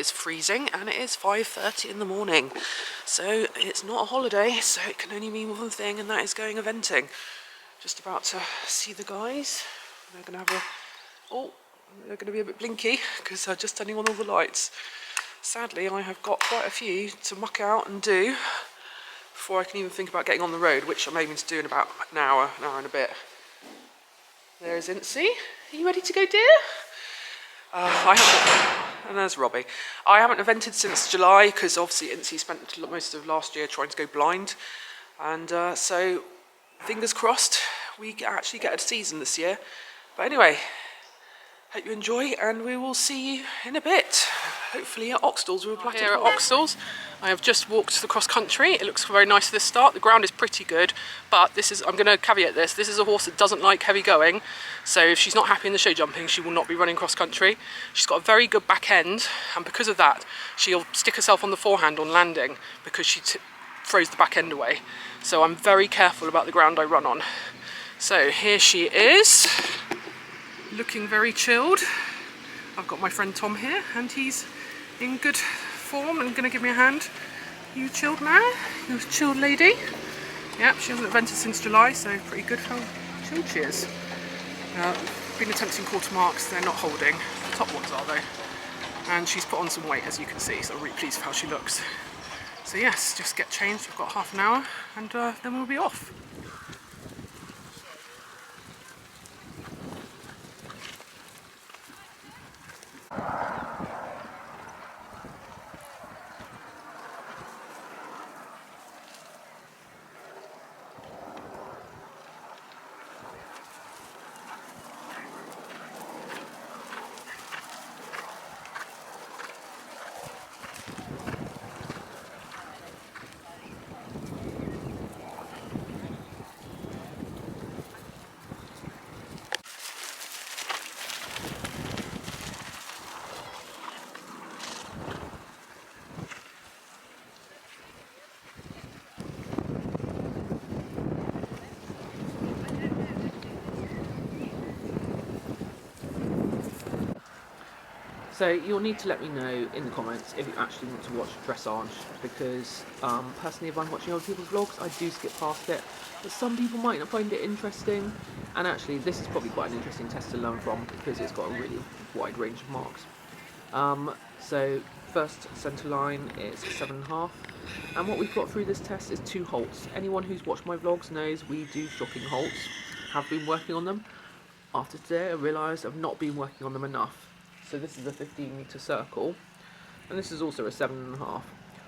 is freezing and it is 5:30 in the morning. So it's not a holiday, so it can only mean one thing, and that is going eventing. Just about to see the guys. They're going to have they're going to be a bit blinky because they're just turning on all the lights. Sadly, I have got quite a few to muck out and do before I can even think about getting on the road, which I'm aiming to do in about an hour and a bit. There's Insey. Are you ready to go, dear? And there's Robbie. I haven't evented since July because obviously Insey spent most of last year trying to go blind. And so, fingers crossed, we actually get a season this year. But anyway, hope you enjoy, and we will see you in a bit. Hopefully at Oxstalls. We're here at Oxstalls. I have just walked the cross country. It looks very nice at this start. The ground is pretty good, but I'm going to caveat this. This is a horse that doesn't like heavy going, so if she's not happy in the show jumping, she will not be running cross country. She's got a very good back end, and because of that, she'll stick herself on the forehand on landing because she throws the back end away. So I'm very careful about the ground I run on. So here she is, looking very chilled. I've got my friend Tom here, and he's in good form and going to give me a hand. You chilled now? You chilled lady? Yep, she hasn't evented since July, so pretty good how chilled she is. Been attempting quarter marks, they're not holding. The top ones are though. And she's put on some weight, as you can see, so I'm really pleased with how she looks. So yes, just get changed. We've got half an hour, and then we'll be off. So you'll need to let me know in the comments if you actually want to watch dressage, because personally, if I'm watching other people's vlogs, I do skip past it, but some people might not find it interesting, and actually this is probably quite an interesting test to learn from because it's got a really wide range of marks. So first centre line is 7.5, and what we've got through this test is 2 halts. Anyone who's watched my vlogs knows we do shocking halts, have been working on them. After today I realised I've not been working on them enough. So this is a 15-metre circle, and this is also a 7.5.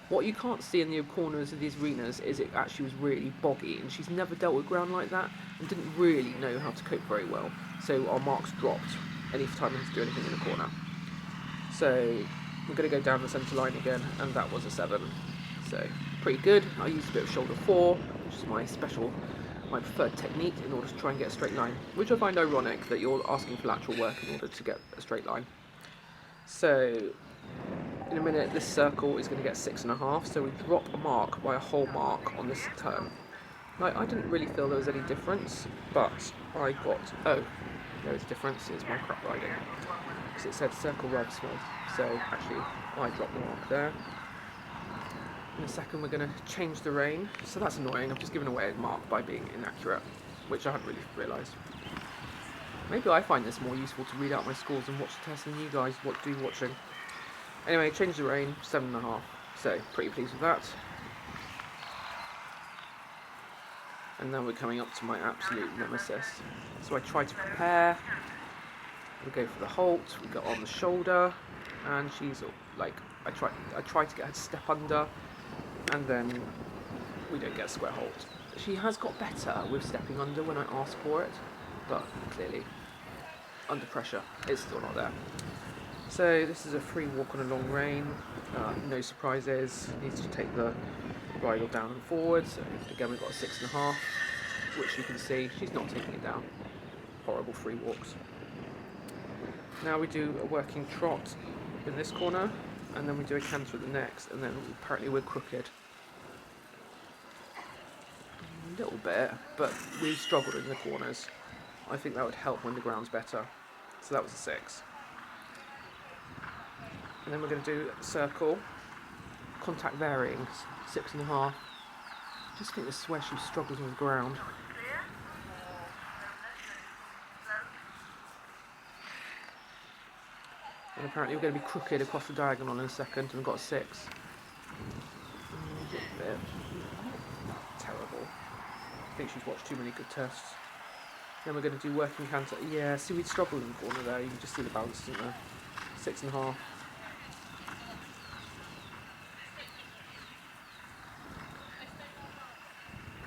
What you can't see in the corners of these arenas is it actually was really boggy, and she's never dealt with ground like that and didn't really know how to cope very well. So our marks dropped any time we had to do anything in the corner. So we're going to go down the centre line again, and that was a 7. So pretty good. I used a bit of shoulder 4, which is my preferred technique in order to try and get a straight line, which I find ironic that you're asking for lateral work in order to get a straight line. So in a minute this circle is going to get 6.5, so we drop a mark by a whole mark on this turn. Like, I didn't really feel there was any difference, but I got, oh, there is a difference, it's my crap riding, because it said circle ride small, so actually I dropped the mark there. In a second we're going to change the rein, so that's annoying. I've just given away a mark by being inaccurate, which I hadn't really realised. Maybe I find this more useful to read out my scores and watch the test than you guys do watching. Anyway, change the rein, 7.5, so pretty pleased with that. And now we're coming up to my absolute nemesis. So I try to prepare, we go for the halt, we go on the shoulder, and she's like, I try to get her to step under, and then we don't get a square halt. She has got better with stepping under when I ask for it, but clearly under pressure it's still not there. So this is a free walk on a long rein, no surprises, needs to take the bridle down and forward, so again we've got a 6.5, which you can see she's not taking it down. Horrible free walks. Now we do a working trot in this corner, and then we do a canter at the next, and then apparently we're crooked. A little bit, but we struggled in the corners. I think that would help when the ground's better. So that was a 6. And then we're going to do circle, contact varying, 6.5. Just think this is where she struggles on the ground. And apparently we're going to be crooked across the diagonal in a second, and we've got a 6. Bit terrible. I think she's watched too many good tests. Then we're going to do working canter. Yeah, see, we'd struggled in the corner there. You can just see the balance, isn't there? 6.5.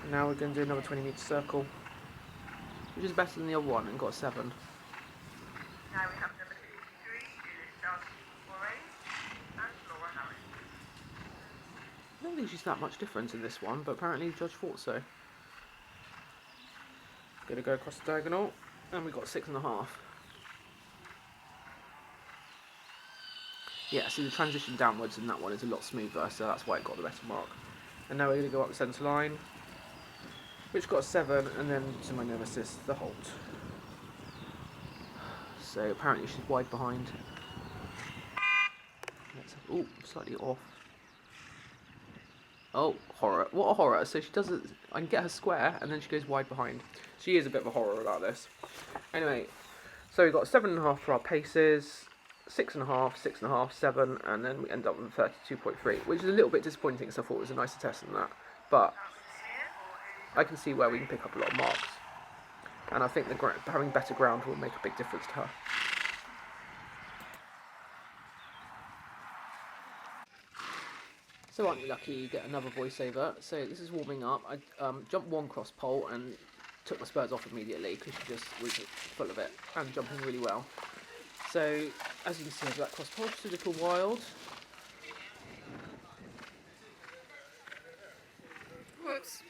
And now we're going to do another 20-metre circle, which is better than the other one, and got a 7. Now we have number 53, I don't think she's that much different in this one, but apparently the judge thought so. Going to go across the diagonal, and we got 6.5. Yeah, see the transition downwards in that one is a lot smoother, so that's why it got the better mark. And now we're going to go up the centre line, which got a 7, and then to my nemesis, the halt. So apparently she's wide behind. Oh, slightly off. Oh, horror. What a horror. So she does it, I can get her square, and then she goes wide behind. She is a bit of a horror about this. Anyway, so we've got 7.5 for our paces, 6.5, 6.5, 7, and then we end up with 32.3, which is a little bit disappointing because I thought it was a nicer test than that. But I can see where we can pick up a lot of marks. And I think having better ground will make a big difference to her. So aren't you lucky you get another voiceover? So this is warming up. I jumped one cross pole and took my spurs off immediately because she just was full of it and jumping really well. So as you can see, that cross pole just a little wild. Whoops.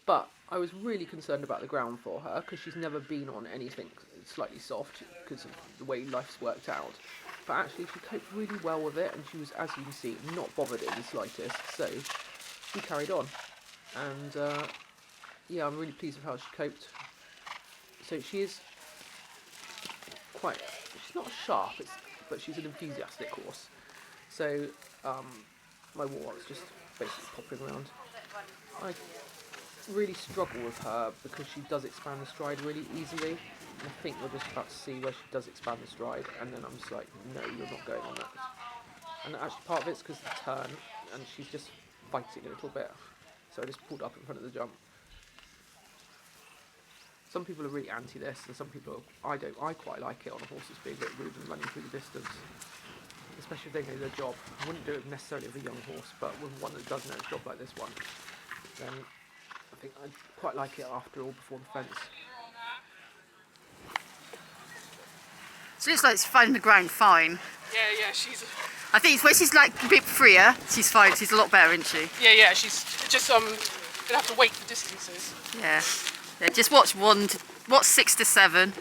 But I was really concerned about the ground for her because she's never been on anything slightly soft because of the way life's worked out. But actually she coped really well with it, and she was, as you can see, not bothered in the slightest, so she carried on. And yeah, I'm really pleased with how she coped. So she is quite, she's not sharp, but she's an enthusiastic horse. So my warlock's just basically popping around. I really struggle with her because she does expand the stride really easily. I think we're just about to see where she does expand the stride, and then I'm just like, no, you're not going on that. And actually part of it's because of the turn, and she's just fighting a little bit. So I just pulled up in front of the jump. Some people are really anti this, and some people are, I quite like it on a horse that's being a bit rude and running through the distance. Especially if they know their job. I wouldn't do it necessarily with a young horse, but with one that does know its job like this one, then I think I'd quite like it after all before the fence. She looks like she's finding the ground fine. Yeah, she's. I think it's where she's like a bit freer. She's fine. She's a lot better, isn't she? Yeah, she's just gonna have to wait for distances. Yeah. Just watch 6 to 7.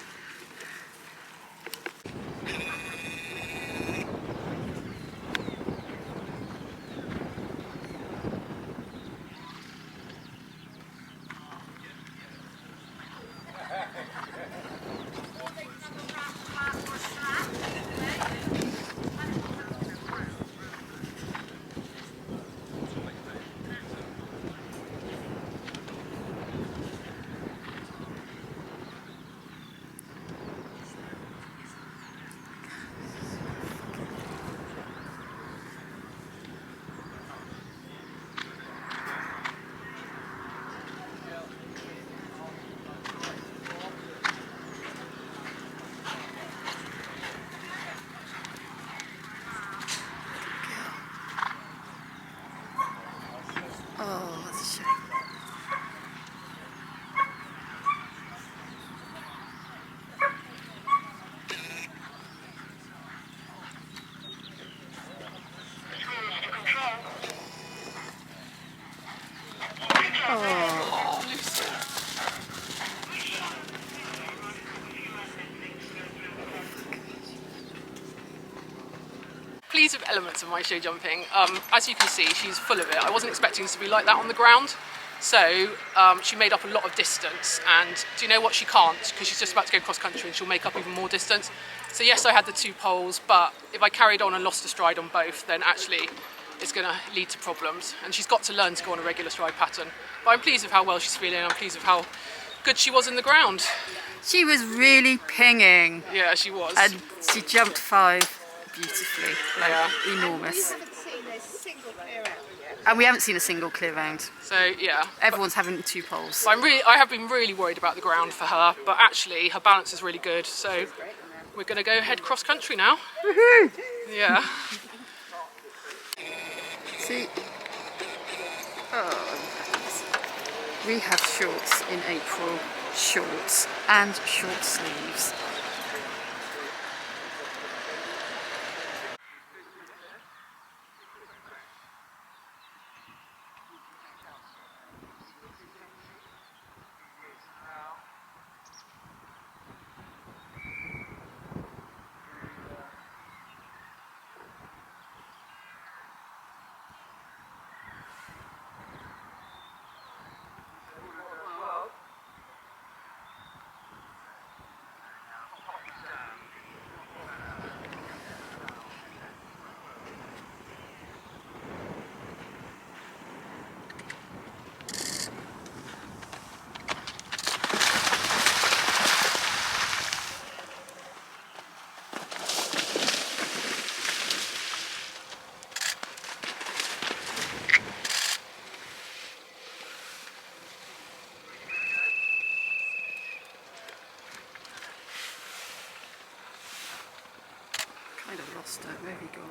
Oh, that's a shame. Pleased with elements of my show jumping. As you can see, she's full of it. I wasn't expecting this to be like that on the ground. So she made up a lot of distance, and do you know what, she can't, because she's just about to go cross country and she'll make up even more distance. So yes, I had the 2 poles, but if I carried on and lost a stride on both, then actually it's going to lead to problems. And she's got to learn to go on a regular stride pattern. But I'm pleased with how well she's feeling. I'm pleased with how good she was in the ground. She was really pinging. Yeah, she was. And she jumped 5 beautifully. Like, enormous. And we haven't seen a single clear round. So yeah, Everyone's having 2 poles. I have been really worried about the ground for her, but actually her balance is really good. So we're going to go head cross country now. Woohoo! Yeah. See, oh, we have shorts in April, shorts and short sleeves. Kind of lost her. Where have you gone?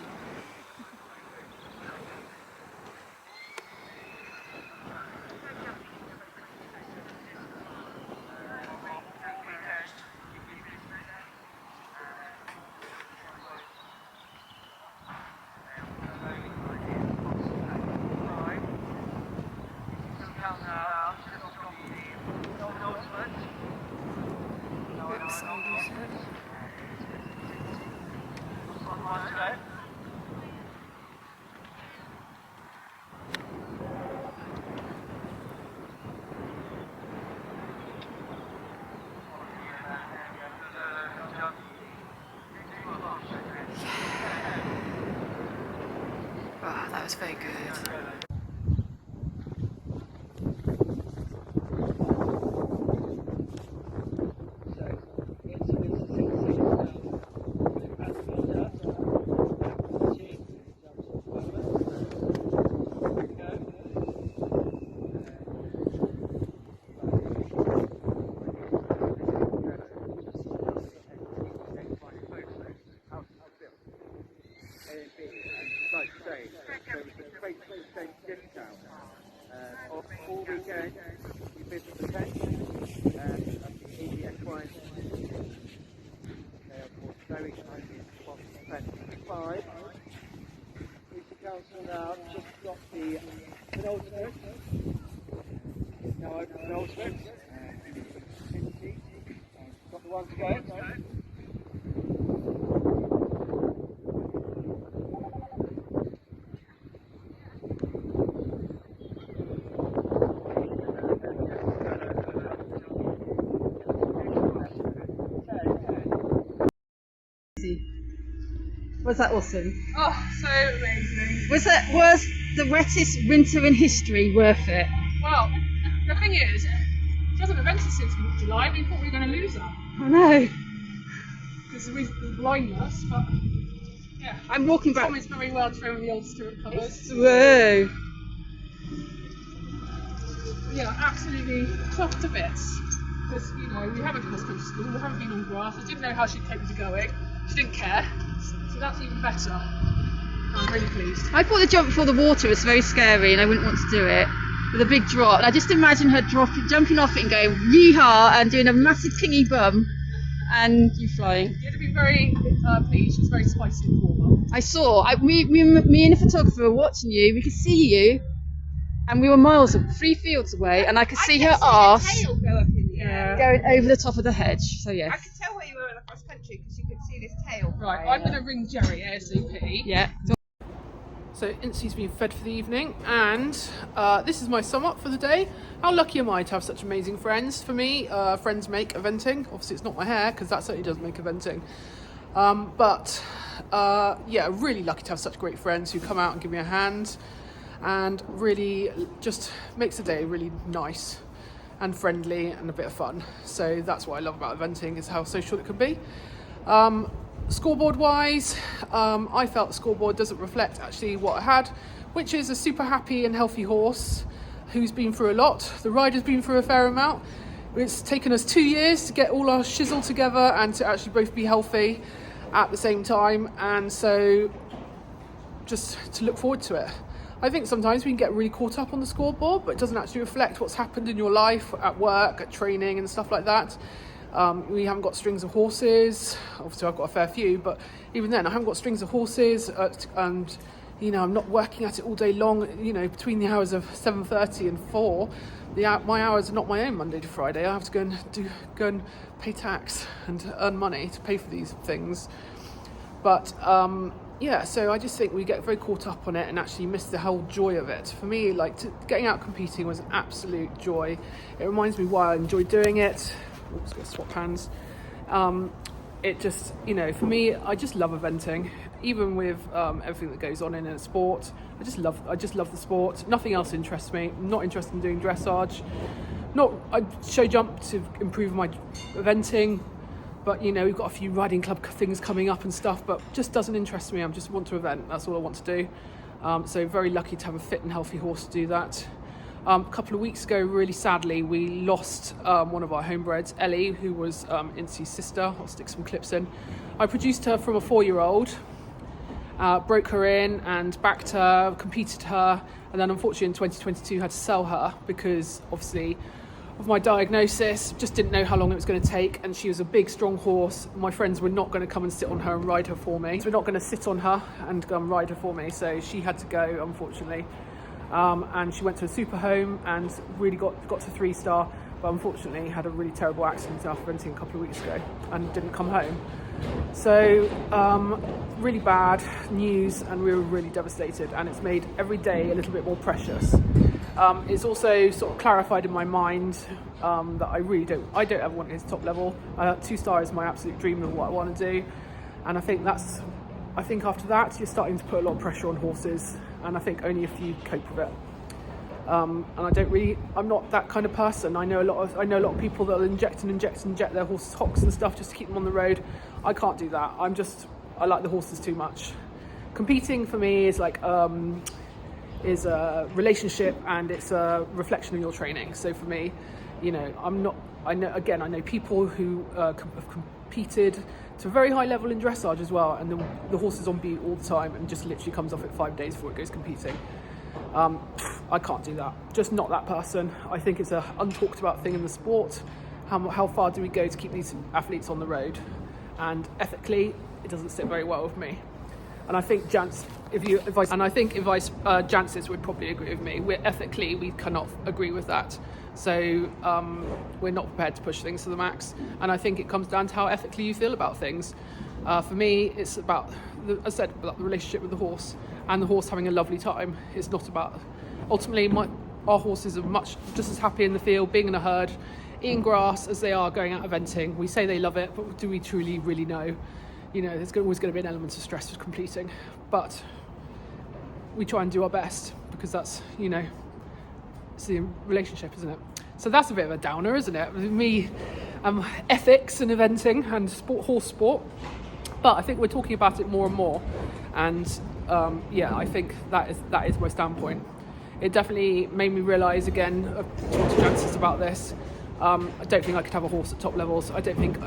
Oh, that was very good. Now just got the penultimate. Now over the penultimate. Insey. Got the one to go. Was that awesome? Oh, so amazing. Was the wettest winter in history worth it? Well, the thing is, she hasn't evented since July. We thought we were going to lose her I know. because of the blindness, but yeah. I'm walking back. Tommy's very well thrown the old Stuart colours. Whoa. Yeah, absolutely chuffed to bits. Because, you know, we haven't cross country school, we haven't been on grass, I didn't know how she'd take me going. She didn't care, so that's even better. I'm really pleased. I thought the jump before the water was very scary and I wouldn't want to do it. With a big drop. And I just imagine her jumping off it and going yee-haw and doing a massive pingy bum and you flying. You had to be very pleased, she was very spicy in the warm-up. I saw, me and the photographer were watching you, we could see you and we were miles, 3 fields away and I could see her arse Tail go up in the air. going over the top of the hedge, so yes. I could tell where you were in the cross country because you could see this tail. Right, I'm going to ring Jerry ASAP. Yeah. So Insey's been fed for the evening and this is my sum up for the day. How lucky am I to have such amazing friends? For me, friends make eventing. Obviously it's not my hair because that certainly does make eventing. Yeah, really lucky to have such great friends who come out and give me a hand, and really just makes the day really nice and friendly and a bit of fun. So that's what I love about eventing, is how social it can be. Scoreboard wise, I felt the scoreboard doesn't reflect actually what I had, which is a super happy and healthy horse who's been through a lot. The rider's been through a fair amount. It's taken us 2 years to get all our shizzle together and to actually both be healthy at the same time, and so just to look forward to it. I think sometimes we can get really caught up on the scoreboard, but it doesn't actually reflect what's happened in your life, at work, at training and stuff like that. We haven't got strings of horses. Obviously I've got a fair few, but even then I haven't got strings of horses, and you know, I'm not working at it all day long. You know, between the hours of 7:30 and 4, my hours are not my own Monday to Friday. I have to go and pay tax and earn money to pay for these things. But yeah, so I just think we get very caught up on it and actually miss the whole joy of it. For me, like getting out competing was an absolute joy. It reminds me why I enjoy doing it. Oops, got to swap hands. It just, you know, for me, I just love eventing. Even with everything that goes on in a sport, I just love the sport. Nothing else interests me. I'm not interested in doing dressage. I show jump to improve my eventing, but you know, we've got a few riding club things coming up and stuff, but just doesn't interest me. I just want to event. That's all I want to do. So very lucky to have a fit and healthy horse to do that. A couple of weeks ago, really sadly, we lost one of our homebreds, Ellie, who was Insey's sister. I'll stick some clips in. I produced her from a 4-year-old, broke her in and backed her, competed her, and then unfortunately in 2022 had to sell her because obviously of my diagnosis, just didn't know how long it was going to take, and she was a big, strong horse. My friends were not going to come and sit on her and ride her for me. So we're not going to sit on her and ride her for me, so she had to go, unfortunately. And she went to a super home and really got to 3-star, but unfortunately had a really terrible accident after renting a couple of weeks ago and didn't come home. So really bad news, and we were really devastated, and it's made every day a little bit more precious. It's also sort of clarified in my mind that I don't ever want to get to top level. 2-star is my absolute dream of what I want to do, and I think after that you're starting to put a lot of pressure on horses, and I think only a few cope with it. And I'm not that kind of person. I know a lot of people that will inject their horses' hocks and stuff just to keep them on the road. I can't do that. I like the horses too much. Competing for me is like is a relationship, and it's a reflection of your training. So for me, you know, I know people who have competed to a very high level in dressage as well, and the horse is on beat all the time and just literally comes off it 5 days before it goes competing. I can't do that. Just not that person. I think it's a untalked about thing in the sport. How far do we go to keep these athletes on the road? And ethically, it doesn't sit very well with me. And I think Jancis would probably agree with me. We cannot agree with that. So we're not prepared to push things to the max. And I think it comes down to how ethically you feel about things. For me, it's about, as I said, about the relationship with the horse and the horse having a lovely time. It's not about, ultimately, our horses are just as happy in the field, being in a herd, eating grass as they are going out eventing. We say they love it, but do we truly really know? You know, there's always going to be an element of stress with completing, but we try and do our best because that's, you know, it's the relationship, isn't it? So that's a bit of a downer, isn't it? Me, ethics and eventing and horse sport, but I think we're talking about it more and more, and yeah, I think that is my standpoint. It definitely made me realise again, I've talked to Jancis about this, I don't think I could have a horse at top levels. I don't think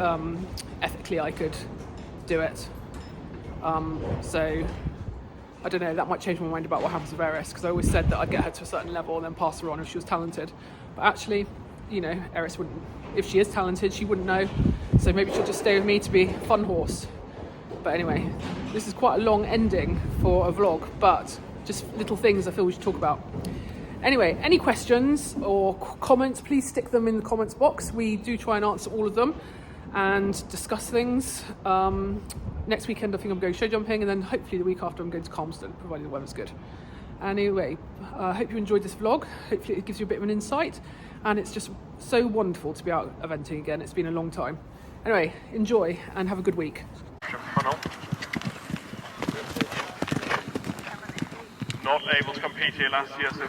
ethically I could do it. So I don't know, that might change my mind about what happens with Eris, because I always said that I'd get her to a certain level and then pass her on if she was talented. But actually, you know, Eris wouldn't, if she is talented, she wouldn't know. So maybe she'll just stay with me to be a fun horse. But anyway, this is quite a long ending for a vlog, but just little things I feel we should talk about. Anyway, any questions or comments, please stick them in the comments box. We do try and answer all of them and discuss things. Next weekend I think I'm going show jumping, and then hopefully the week after I'm going to Calmston, provided the weather's good. Anyway, I hope you enjoyed this vlog. Hopefully it gives you a bit of an insight, and it's just so wonderful to be out eventing again. It's been a long time. Anyway, enjoy and have a good week. reception funnel. Not able to compete here last year, so